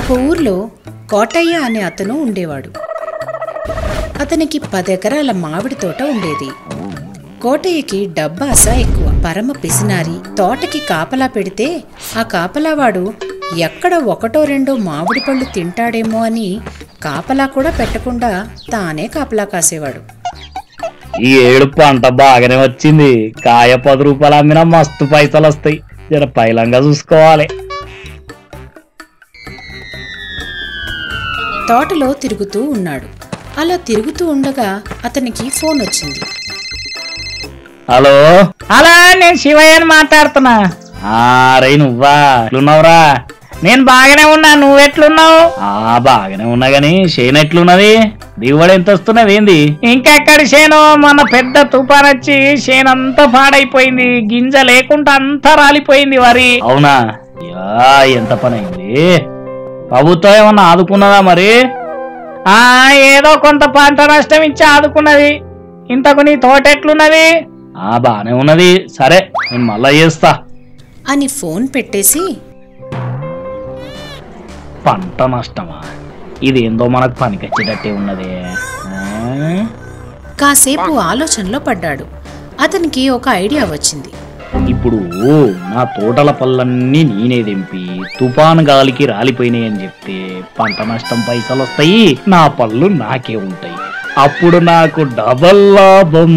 ఒక ఊర్లో కోటయ్య అనే అతను ఉండేవాడు. అతనికి 10 ఎకరాల మామిడి తోట ఉండేది. కోటయ్యకి డబ్బాస ఎక్కువ, పరమ పిసినారి. తోటకి కాపలా పెడితే ఆ కాపలావాడు ఎక్కడ 1-2 మామిడి పళ్ళు తింటాడేమో అని కాపలా కూడా పెట్టకుండా తానే కాపలా కాసేవాడు. ఈ ఏడు పంట బాగానే వచ్చింది. కాయ 10 రూపాయలు అమ్మినా మస్తు పైసలు వస్తాయి. జర పైలంగా చూసుకోవాలి. తోటలో తిరుగుతూ ఉన్నాడు. అలా తిరుగుతూ ఉండగా అతనికి ఫోన్ వచ్చింది. హలో, అలా నేను శివయ్యని మాట్లాడుతున్నా. రే నువ్వా, ఎట్లున్నావురా? నేను బాగానే ఉన్నా, నువ్వెట్లున్నావు? బాగానే ఉన్నా గాని షేన్ ఎట్లున్నది? దిగుబడి ఎంత వస్తున్నది ఏంది? ఇంకెక్కడి షేను, మన పెద్ద తుఫాన్ వచ్చి షేన్ అంతా పాడైపోయింది. గింజ లేకుండా అంతా రాలిపోయింది వరి. అవునా? ఎంత పని అయింది? ప్రభుత్వం ఏమన్నా ఆదుకున్నదా మరి? ఏదో కొంత పంట నష్టం ఇచ్చి ఆదుకున్నది. ఇంతకు నీ తోట ఎట్లున్నది? బానే ఉన్నది. సరే, నేను మళ్ళా చేస్తా అని ఫోన్ పెట్టేసి, పంట నష్టమా? ఇదేందో మనకు పనికొచ్చేటట్టే ఉన్నది. కాసేపు ఆలోచనలో పడ్డాడు. అతనికి ఒక ఐడియా వచ్చింది. ఇప్పుడు నా తోటల పళ్ళన్నీ నేనే దింపి తుఫాను గాలికి రాలిపోయినాయి అని చెప్తే పంట నష్టం పైసలు వస్తాయి, నా పళ్ళు నాకే ఉంటాయి. అప్పుడు నాకు డబల్ లాభం.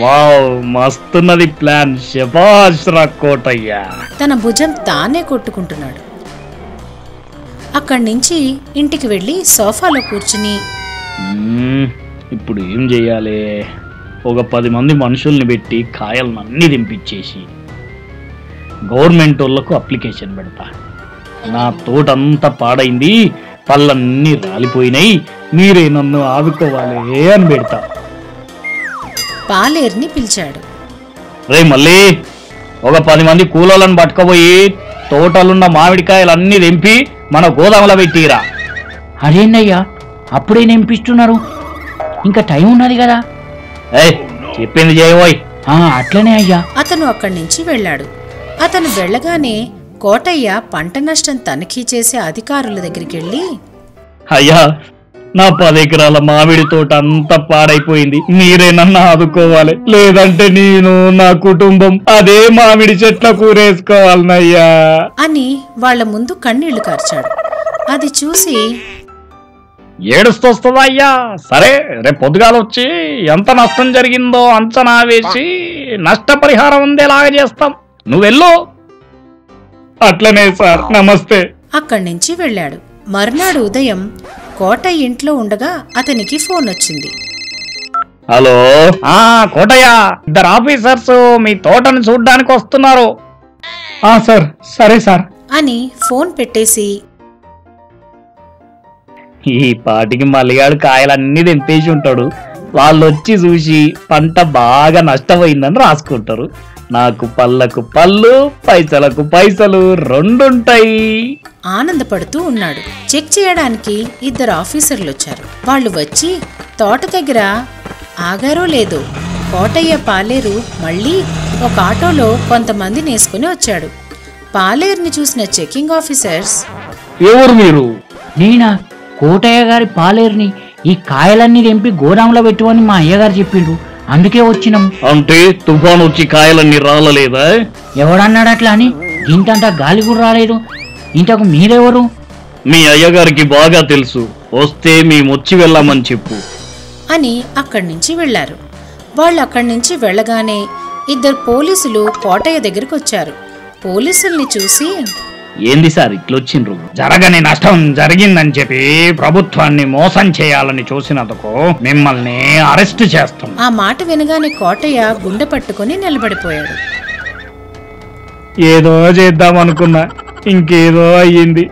వావ్, మస్తున్నది ప్లాన్. శభాష్ రా కోటయ్య. తన భుజం తానే కొట్టుకుంటున్నాడు. అక్కడి నుంచి ఇంటికి వెళ్ళి సోఫాలో కూర్చుని, ఇప్పుడు ఏం చెయ్యాలి? ఒక 10 మంది మనుషుల్ని పెట్టి కాయలను అన్ని దింపించేసి గవర్నమెంట్ వాళ్ళకు అప్లికేషన్ పెడతా. నా తోటంతా పాడైంది, పళ్ళన్నీ రాలిపోయినాయి, మీరే నన్ను ఆదుకోవాలి అని పెడతా. పాలేరుని పిలిచాడు. రే మళ్ళీ ఒక 10 మంది కూలోళ్ళను పట్టుకుపోయి తోటలున్న మామిడికాయలన్నీ దింపి మన గోదాములో పెట్టిరా. అదేందయ్యా, అప్పుడే నింపిస్తున్నారు? ఇంకా టైం ఉన్నది కదా. చెప్పింది చేయబోయ్. అట్లనే అయ్యా. అతను అక్కడి నుంచి వెళ్ళాడు. అతను వెళ్ళగానే కోటయ్య పంట నష్టం తనిఖీ చేసే అధికారుల దగ్గరికి వెళ్ళి, అయ్యా, నా 10 ఎకరాల మామిడి తోట అంతా పాడైపోయింది, మీరే నన్ను ఆదుకోవాలి, లేదంటే నేను నా కుటుంబం అదే మామిడి చెట్ల కూరేసుకోవాలనయ్యా అని వాళ్ల ముందు కన్నీళ్లు కార్చాడు. అది చూసి, ఏడుస్తొస్తుందా అయ్యా? సరే, రేపు పొద్దుగాల వచ్చి ఎంత నష్టం జరిగిందో అంచనా వేసి నష్టపరిహారం అందేలాగా చేస్తాం, నువ్వెళ్ళు. అట్లనే సార్, నమస్తే. అక్కడి నుంచి వెళ్ళాడు. మర్నాడు ఉదయం కోటయ్య ఇంట్లో ఉండగా అతనికి ఫోన్ వచ్చింది. హలో, కోటయ్య, 2 ఆఫీసర్స్ మీ తోటను చూడ్డానికి వస్తున్నారు. సార్, సరే సార్ అని ఫోన్ పెట్టేసి, ఈ పాటికి మల్లిగాడు కాయలన్నీ తెంపేసి ఉంటాడు. వాళ్ళు వచ్చి చూసి పంట బాగా నష్టపోయిందని రాసుకుంటారు. నాకు పళ్ళకు పళ్ళు, పైసలకు పైసలు రెండుంటాయి. ఆనందపడుతూ ఉన్నాడు. చెక్ చేయడానికి 2 ఆఫీసర్లు వచ్చారు. వాళ్ళు వచ్చి తోట దగ్గర ఆగారో లేదో కోటయ్య పాలేరు మళ్ళీ ఒక ఆటోలో కొంతమంది నేసుకుని వచ్చాడు. పాలేరుని చూసిన చెకింగ్ ఆఫీసర్స్, ఎవరు మీరు? నేనా, కోటయ్య గారి పాలేరుని. ఈ కాయలన్నీ తెంపి గోదాంలో పెట్టువని మా అయ్యగారు చెప్పిండ్రు, అందుకే వచ్చినాం. అంటే తుఫాను వచ్చి కాయలన్నీ రాలలేదా? ఎవడన్నాడు అట్లా అని? ఇంతంతా గాలి కూడా రాలేదు. ఇంతకు మీరెవరు? మీ అయ్యగారికి బాగా తెలుసు, వస్తే మేమొచ్చి వెళ్ళామని చెప్పు అని అక్కడి నుంచి వెళ్లారు. వాళ్ళు అక్కడి నుంచి వెళ్ళగానే 2 పోలీసులు కోటయ్య దగ్గరికి వచ్చారు. పోలీసుల్ని చూసి, ఏంది సార్ ఇట్లొచ్చిండ్రు? జరగని నష్టం జరిగిందని చెప్పి ప్రభుత్వాన్ని మోసం చేయాలని చూసినందుకు మిమ్మల్ని అరెస్ట్ చేస్తాం. ఆ మాట వినగానే కోటయ్య గుండె పట్టుకుని నిలబడిపోయాడు. ఏదో చేద్దాం అనుకున్నా, ఇంకేదో అయ్యింది.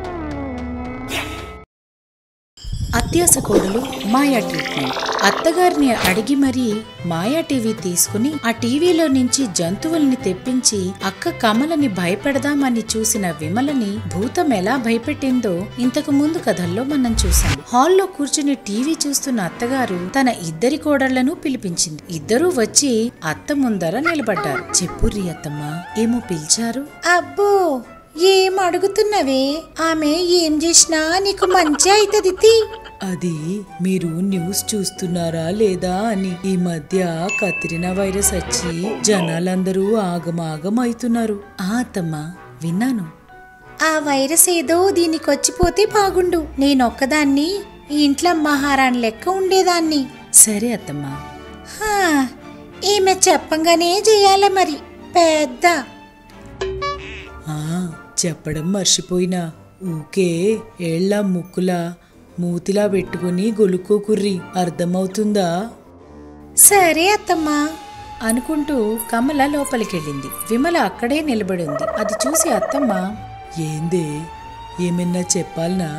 అత్యాస కోడలు మాయా ట్రీట్మెంట్. అత్తగారిని అడిగి మరీ మాయా టీవీ తీసుకుని ఆ టీవీలో నుంచి జంతువుల్ని తెప్పించి అక్క కమలని భయపెడదామని చూసిన విమలని భూతం ఎలా భయపెట్టిందో ఇంతకు ముందు కథల్లో మనం చూసాం. హాల్లో కూర్చుని టీవీ చూస్తున్న అత్తగారు తన 2 కోడళ్లను పిలిపించింది. 2 వచ్చి అత్త ముందర నిలబడ్డారు. చెప్పుర్రి అత్తమ్మ, ఏమో పిలిచారు? అబ్బో, ఏం అడుగుతున్నవే? ఆమె ఏం చేసినా నీకు మంచి అవుతుంది. అది మీరు న్యూస్ చూస్తున్నారా లేదా అని. ఈ మధ్య కత్రినా వైరస్ వచ్చి జనాలందరూ ఆగమాగం అవుతున్నారు. అత్తమ్మా విన్నాను. ఆ వైరస్ ఏదో దీనికి వచ్చిపోతే బాగుండు. నేనొక్కదాన్ని ఈ ఇంట్లో మహారాణి లెక్క ఉండేదాన్ని. సరే అత్తమ్మా. ఈమె చెప్పంగానే చెయ్యాల మరి పెద్ద. చెప్పడం మర్చిపోయినా, ఊకే ఏళ్ల ముక్కులా మూతిలా పెట్టుకుని గొలుక్కోకుర్రి, అర్థమవుతుందా? సరే అత్తమ్మా అనుకుంటూ కమల లోపలికెళ్ళింది. విమల అక్కడే నిలబడింది. అది చూసి అత్తమ్మ, ఏందే ఏమన్నా చెప్పాలనా?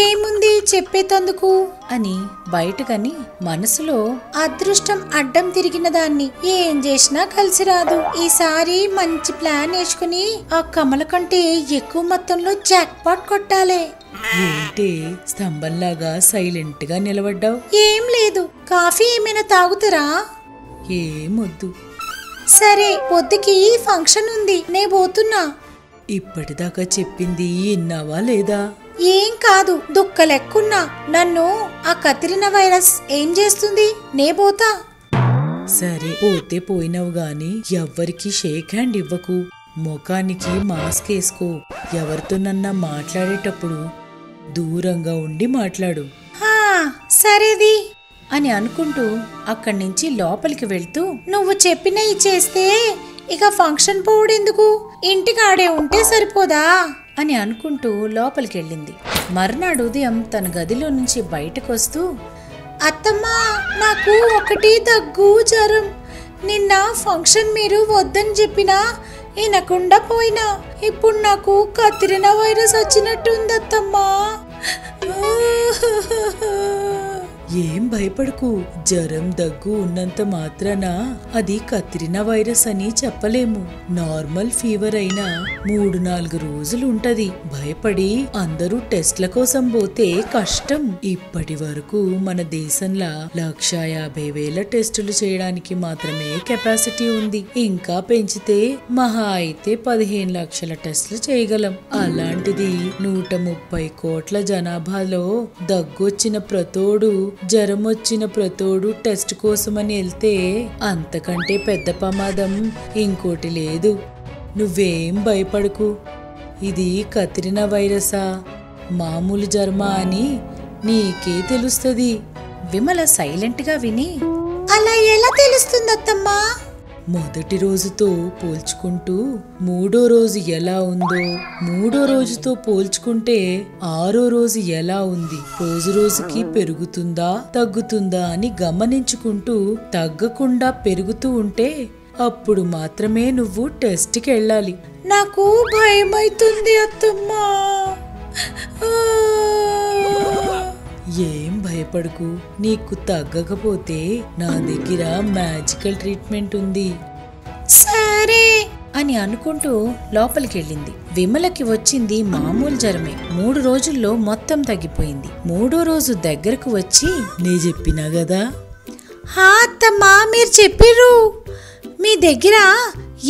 ఏముంది చెప్పేతందుకు అని బయటకని మనసులో అదృష్టం అడ్డం తిరిగిన దాన్ని ఏం చేసినా కలిసి రాదు. ఈసారి మంచి ప్లాన్ వేసుకుని ఆ కమల కంటే ఎక్కువ మొత్తంలో జాక్ పాట్ కొట్టాలి. ఏంటి స్తంభంలాగా సైలెంట్ గా నిలబడ్డావు? ఏం లేదు. కాఫీ ఏమైనా తాగుతారా? ఏమొద్దు. సరే పొద్దుకి ఫంక్షన్ ఉంది, నే పోతున్నా. ఇప్పటిదాకా చెప్పింది విన్నావా లేదా? ఏం కాదు, దుక్కలెక్కున్నా. నన్ను ఆ కత్రినా వైరస్ ఏం చేస్తుంది? నే పోతా. సరే పోతే పోయినావు గాని ఎవ్వరికి షేక్ హ్యాండ్ ఇవ్వకు. ముఖానికి మాస్క్ వేసుకో. ఎవరితోనన్నా మాట్లాడేటప్పుడు దూరంగా ఉండి మాట్లాడు. సరేది అని అనుకుంటూ అక్కడి నుంచి లోపలికి వెళ్తూ, నువ్వు చెప్పినవి చేస్తే ఇక ఫంక్షన్ పోవడెందుకు, ఇంటికాడే ఉంటే సరిపోదా అని అనుకుంటూ లోపలికెళ్ళింది. మర్నాడు ఉదయం తన గదిలో నుంచి బయటకొస్తూ, అత్తమ్మా నాకు ఒకటి దగ్గు జ్వరం. నిన్న ఫంక్షన్ మీరు వద్దని చెప్పినా వినకుండా పోయినా. ఇప్పుడు నాకు కత్రినా వైరస్ వచ్చినట్టుంది అత్తమ్మా. ఏం భయపడకు. జ్వరం దగ్గు ఉన్నంత మాత్రాన అది కత్రినా వైరస్ అని చెప్పలేము. నార్మల్ ఫీవర్ అయినా 3-4 రోజులు ఉంటది. భయపడి అందరూ టెస్ట్ల కోసం పోతే కష్టం. ఇప్పటి వరకు మన దేశంలో 150,000 టెస్టులు చేయడానికి మాత్రమే కెపాసిటీ ఉంది. ఇంకా పెంచితే మహా అయితే 15 లక్షల టెస్టులు చేయగలం. అలాంటిది 130 కోట్ల జనాభాలో దగ్గొచ్చిన ప్రతోడు, జ్వరం వచ్చిన ప్రతోడు టెస్ట్ కోసమని వెళ్తే అంతకంటే పెద్ద ప్రమాదం ఇంకోటి లేదు. నువ్వేం భయపడకు. ఇది కత్రినా వైరసా మామూలు జ్వరమా అని నీకే తెలుస్తుంది. విమల సైలెంట్ గా విని, అలా ఎలా తెలుస్తుంది అత్తమ్మా? మొదటి రోజుతో పోల్చుకుంటూ 3వ రోజు ఎలా ఉందో, 3వ రోజుతో పోల్చుకుంటే 6వ రోజు ఎలా ఉంది, రోజు రోజుకి పెరుగుతుందా తగ్గుతుందా అని గమనించుకుంటూ తగ్గకుండా పెరుగుతూ ఉంటే అప్పుడు మాత్రమే నువ్వు టెస్ట్కి వెళ్ళాలి. నాకు భయమైతుంది అత్తమ్మా. ఏం భయపడకు. నీకు తగ్గకపోతే నా దగ్గర మ్యాజికల్ ట్రీట్మెంట్ ఉంది. సరే అని అనుకుంటూ లోపలికెళ్ళింది. విమలకి వచ్చింది మామూలు జ్వరమే. 3 రోజుల్లో మొత్తం తగ్గిపోయింది. 3వ రోజు దగ్గరకు వచ్చి, నే చెప్పినా గదా. అత్తమ్మా మీరు చెప్పిర్రు. మీ దగ్గర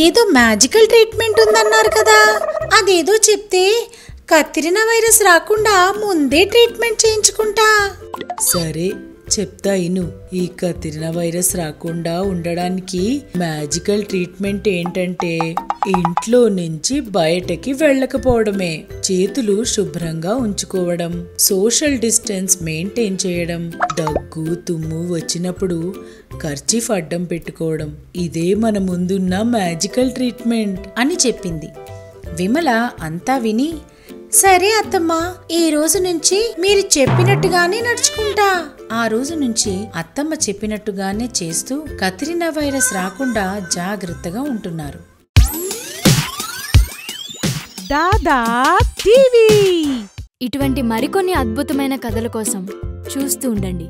ఏదో మ్యాజికల్ ట్రీట్మెంట్ ఉందన్నారు కదా, అదేదో చెప్తే కత్రినా వైరస్ రాకుండా ముందే ట్రీట్మెంట్ చేయించుకుంటా. సరే చెప్తా ఇను. ఈ కత్రినా వైరస్ రాకుండా ఉండడానికి మ్యాజికల్ ట్రీట్మెంట్ ఏంటంటే ఇంట్లో నుంచి బయటకి వెళ్ళకపోవడమే, చేతులు శుభ్రంగా ఉంచుకోవడం, సోషల్ డిస్టెన్స్ మెయింటైన్ చేయడం, దగ్గు తుమ్ము వచ్చినప్పుడు కర్చీఫ్ అడ్డం పెట్టుకోవడం. ఇదే మన ముందున్న మ్యాజికల్ ట్రీట్మెంట్ అని చెప్పింది. విమల అంతా విని, సరే అత్తమ్మా ఈ రోజు నుంచి మీరు చెప్పినట్టుగానే నడుచుకుంటా. ఆ రోజు నుంచి అత్తమ్మ చెప్పినట్టుగానే చేస్తూ కత్రినా వైరస్ రాకుండా జాగ్రత్తగా ఉంటున్నారు. దాదా టీవీ ఇటువంటి మరికొన్ని అద్భుతమైన కథల కోసం చూస్తూ ఉండండి.